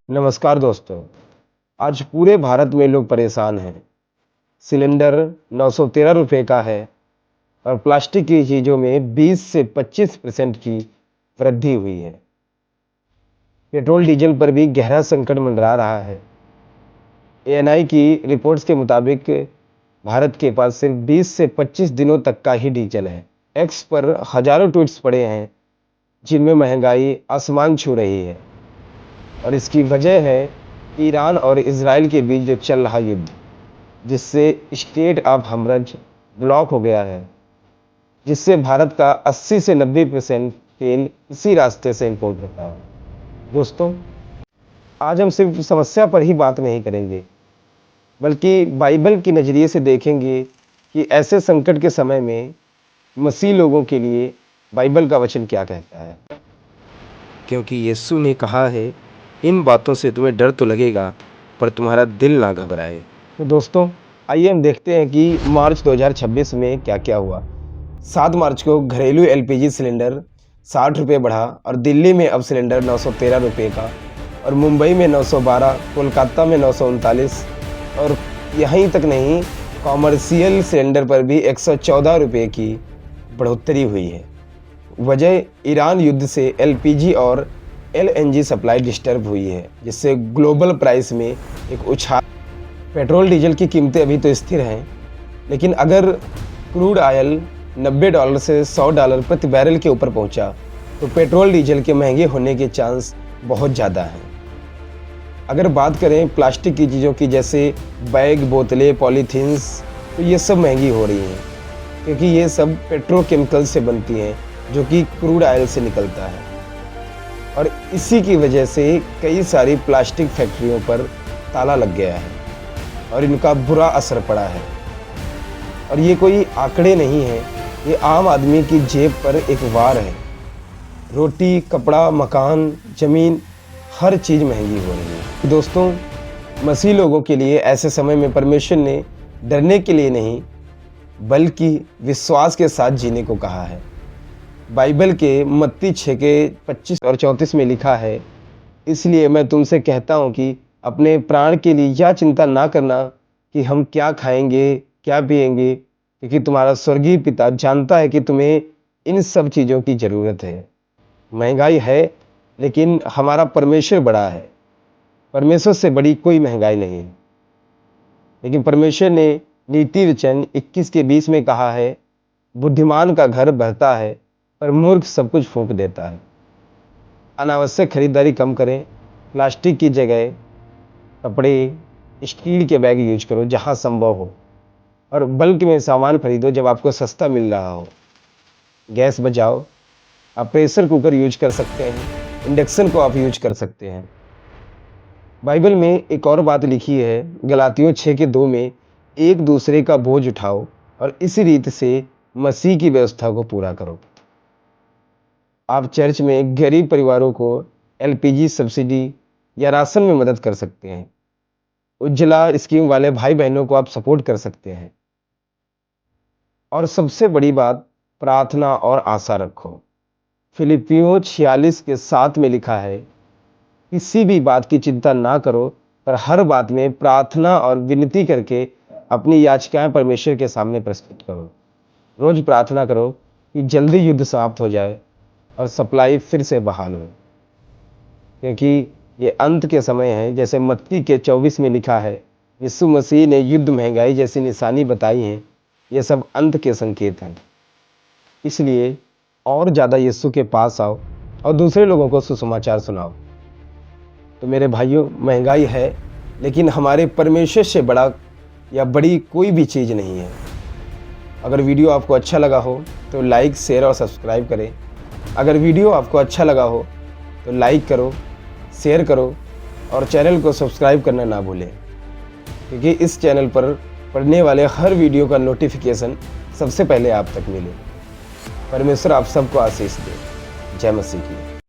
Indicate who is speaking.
Speaker 1: नमस्कार दोस्तों। आज पूरे भारत में लोग परेशान हैं। सिलेंडर 913 रुपये का है और प्लास्टिक की चीज़ों में 20 से 25% की वृद्धि हुई है। पेट्रोल डीजल पर भी गहरा संकट मंडरा रहा है। एएनआई की रिपोर्ट्स के मुताबिक भारत के पास सिर्फ 20 से 25 दिनों तक का ही डीजल है। एक्स पर हजारों ट्वीट्स पड़े हैं जिनमें महंगाई आसमान छू रही है और इसकी वजह है ईरान और इजराइल के बीच जो चल रहा युद्ध, जिससे स्टेट ऑफ हॉर्मुज़ ब्लॉक हो गया है, जिससे भारत का 80 से 90% तेल इसी रास्ते से इंपोर्ट होता है। दोस्तों, आज हम सिर्फ समस्या पर ही बात नहीं करेंगे, बल्कि बाइबल के नज़रिए से देखेंगे कि ऐसे संकट के समय में मसीह लोगों के लिए बाइबल का वचन क्या कहता है। क्योंकि यीशु ने कहा है, इन बातों से तुम्हें डर तो लगेगा पर तुम्हारा दिल ना घबराए। तो दोस्तों, आइए हम देखते हैं कि मार्च 2026 में क्या क्या हुआ। 7 मार्च को घरेलू एलपीजी सिलेंडर 60 रुपये बढ़ा और दिल्ली में अब सिलेंडर 913 रुपये का, और मुंबई में 912, कोलकाता में 939, और यहीं तक नहीं, कॉमर्शियल सिलेंडर पर भी 114 रुपये की बढ़ोतरी हुई है। वजह ईरान युद्ध से एलपीजी और एलएनजी सप्लाई डिस्टर्ब हुई है, जिससे ग्लोबल प्राइस में एक उछाल। पेट्रोल डीजल की कीमतें अभी तो स्थिर हैं, लेकिन अगर क्रूड ऑयल $90 से $100 प्रति बैरल के ऊपर पहुंचा तो पेट्रोल डीजल के महंगे होने के चांस बहुत ज़्यादा हैं। अगर बात करें प्लास्टिक की चीज़ों की, जैसे बैग, बोतलें, पॉलीथीन्स, तो ये सब महंगी हो रही हैं क्योंकि ये सब पेट्रोकेमिकल से बनती हैं जो कि क्रूड ऑयल से निकलता है, और इसी की वजह से कई सारी प्लास्टिक फैक्ट्रियों पर ताला लग गया है और इनका बुरा असर पड़ा है। और ये कोई आंकड़े नहीं हैं, ये आम आदमी की जेब पर एक वार है। रोटी, कपड़ा, मकान, ज़मीन, हर चीज़ महंगी हो रही है। दोस्तों, मसीह लोगों के लिए ऐसे समय में परमेश्वर ने डरने के लिए नहीं, बल्कि विश्वास के साथ जीने को कहा है। बाइबल के मत्ती 6 के 25 और 34 में लिखा है, इसलिए मैं तुमसे कहता हूँ कि अपने प्राण के लिए यह चिंता ना करना कि हम क्या खाएंगे, क्या पिएंगे, क्योंकि तुम्हारा स्वर्गीय पिता जानता है कि तुम्हें इन सब चीज़ों की ज़रूरत है। महंगाई है, लेकिन हमारा परमेश्वर बड़ा है। परमेश्वर से बड़ी कोई महंगाई नहीं है। लेकिन परमेश्वर ने नीति वचन 21 के 20 में कहा है, बुद्धिमान का घर बढ़ता है पर मूर्ख सब कुछ फूंक देता है। अनावश्यक खरीदारी कम करें। प्लास्टिक की जगह कपड़े, स्टील के बैग यूज करो जहां संभव हो, और बल्क में सामान खरीदो जब आपको सस्ता मिल रहा हो। गैस बचाओ। आप प्रेशर कुकर यूज कर सकते हैं, इंडक्शन को आप यूज कर सकते हैं। बाइबल में एक और बात लिखी है, गलातियों 6 के 2 में, एक दूसरे का बोझ उठाओ और इसी रीत से मसीह की व्यवस्था को पूरा करो। आप चर्च में गरीब परिवारों को एलपीजी सब्सिडी या राशन में मदद कर सकते हैं। उज्ज्वला स्कीम वाले भाई बहनों को आप सपोर्ट कर सकते हैं। और सबसे बड़ी बात, प्रार्थना और आशा रखो। फिलिपियों 46 के 7 में लिखा है, किसी भी बात की चिंता ना करो, पर हर बात में प्रार्थना और विनती करके अपनी याचिकाएं परमेश्वर के सामने प्रस्तुत करो। रोज प्रार्थना करो कि जल्दी युद्ध समाप्त हो जाए और सप्लाई फिर से बहाल हो, क्योंकि ये अंत के समय है। जैसे मत्ती के 24 में लिखा है, यीशु मसीह ने युद्ध, महंगाई जैसी निशानी बताई हैं। ये सब अंत के संकेत हैं। इसलिए और ज़्यादा यीशु के पास आओ और दूसरे लोगों को सुसमाचार सुनाओ। तो मेरे भाइयों, महंगाई है, लेकिन हमारे परमेश्वर से बड़ा या बड़ी कोई भी चीज़ नहीं है। अगर वीडियो आपको अच्छा लगा हो तो लाइक, शेयर और सब्सक्राइब करें। अगर वीडियो आपको अच्छा लगा हो तो लाइक करो, शेयर करो और चैनल को सब्सक्राइब करना ना भूलें, क्योंकि इस चैनल पर पढ़ने वाले हर वीडियो का नोटिफिकेशन सबसे पहले आप तक मिले। परमेश्वर आप सबको आशीष दे। जय मसीह की।